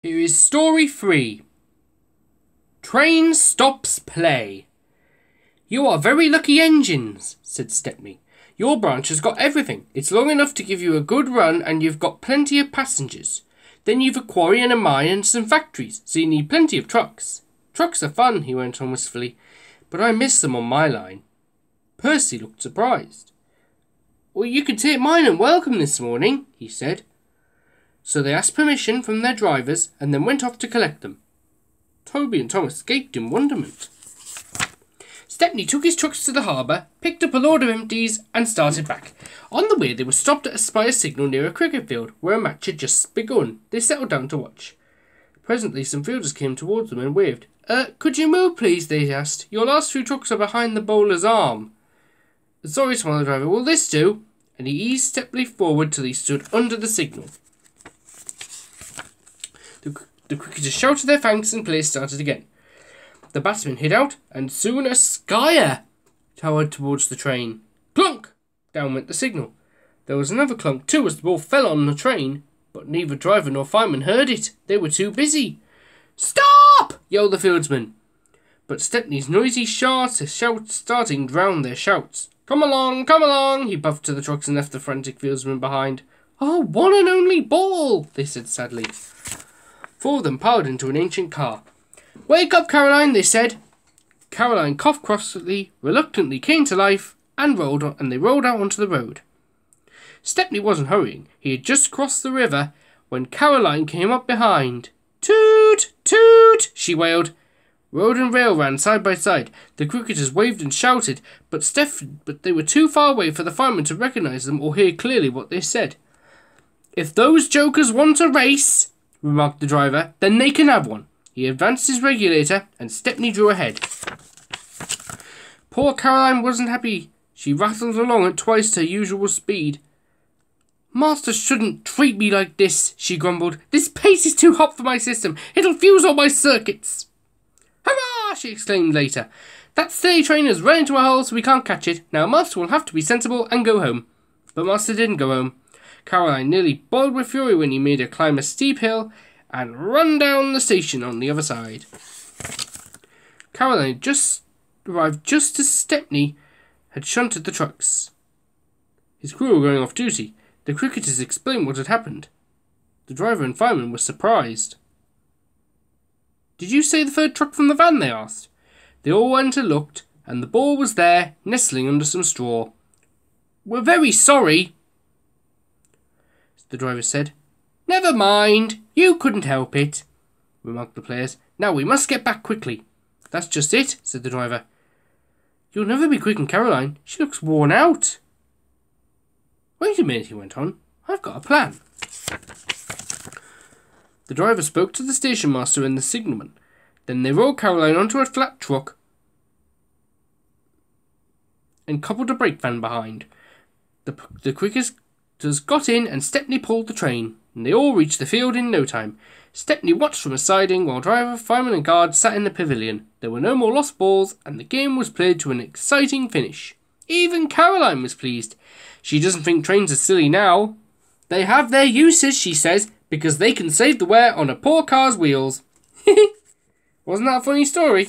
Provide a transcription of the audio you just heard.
Here is story 3. Train stops play. You are very lucky engines, said Stepney. Your branch has got everything. It's long enough to give you a good run and you've got plenty of passengers. Then you've a quarry and a mine and some factories, so you need plenty of trucks. Trucks are fun, he went on wistfully, but I miss them on my line. Percy looked surprised. Well, you could take mine and welcome this morning, he said. So they asked permission from their drivers and then went off to collect them. Toby and Thomas gaped in wonderment. Stepney took his trucks to the harbour, picked up a load of empties and started back. On the way they were stopped at a spire signal near a cricket field where a match had just begun. They settled down to watch. Presently some fielders came towards them and waved. Could you move please, they asked. Your last few trucks are behind the bowler's arm. Sorry, smiled the driver. Will this do? And he eased Stepney forward till he stood under the signal. The cricketers shouted their thanks and play started again. The batsmen hit out, and soon a skyer towered towards the train. Clunk! Down went the signal. There was another clunk too as the ball fell on the train, but neither driver nor fireman heard it. They were too busy. Stop! Yelled the fieldsman. But Stepney's noisy starting drowned their shouts. Come along, he puffed to the trucks and left the frantic fieldsmen behind. Oh, one and only ball, they said sadly. Four of them piled into an ancient car. Wake up, Caroline, they said. Caroline coughed crossly, reluctantly came to life, and they rolled out onto the road. Stepney wasn't hurrying. He had just crossed the river when Caroline came up behind. Toot! Toot! She wailed. Road and rail ran side by side. The cricketers waved and shouted, but they were too far away for the fireman to recognise them or hear clearly what they said. If those jokers want a race, remarked the driver, then they can have one. He advanced his regulator, and Stepney drew ahead. Poor Caroline wasn't happy. She rattled along at twice her usual speed. Master shouldn't treat me like this, she grumbled. This pace is too hot for my system. It'll fuse all my circuits. Hurrah! She exclaimed later. That silly train has run into a hole, so we can't catch it. Now Master will have to be sensible and go home. But Master didn't go home. Caroline nearly boiled with fury when he made her climb a steep hill and run down the station on the other side. Caroline arrived just as Stepney had shunted the trucks. His crew were going off duty. The cricketers explained what had happened. The driver and fireman were surprised. Did you say the third truck from the van? They asked. They all went and looked, and the ball was there, nestling under some straw. We're very sorry, the driver said. Never mind, you couldn't help it, remarked the players. Now we must get back quickly. That's just it, said the driver. You'll never be quick on Caroline. She looks worn out. Wait a minute, he went on. I've got a plan. The driver spoke to the station master and the signalman. Then they rolled Caroline onto a flat truck and coupled a brake van behind. The cricketers got in and Stepney pulled the train, and they all reached the field in no time. Stepney watched from a siding while driver, fireman and guard sat in the pavilion. There were no more lost balls, and the game was played to an exciting finish. Even Caroline was pleased. She doesn't think trains are silly now. They have their uses, she says, because they can save the wear on a poor car's wheels. Wasn't that a funny story?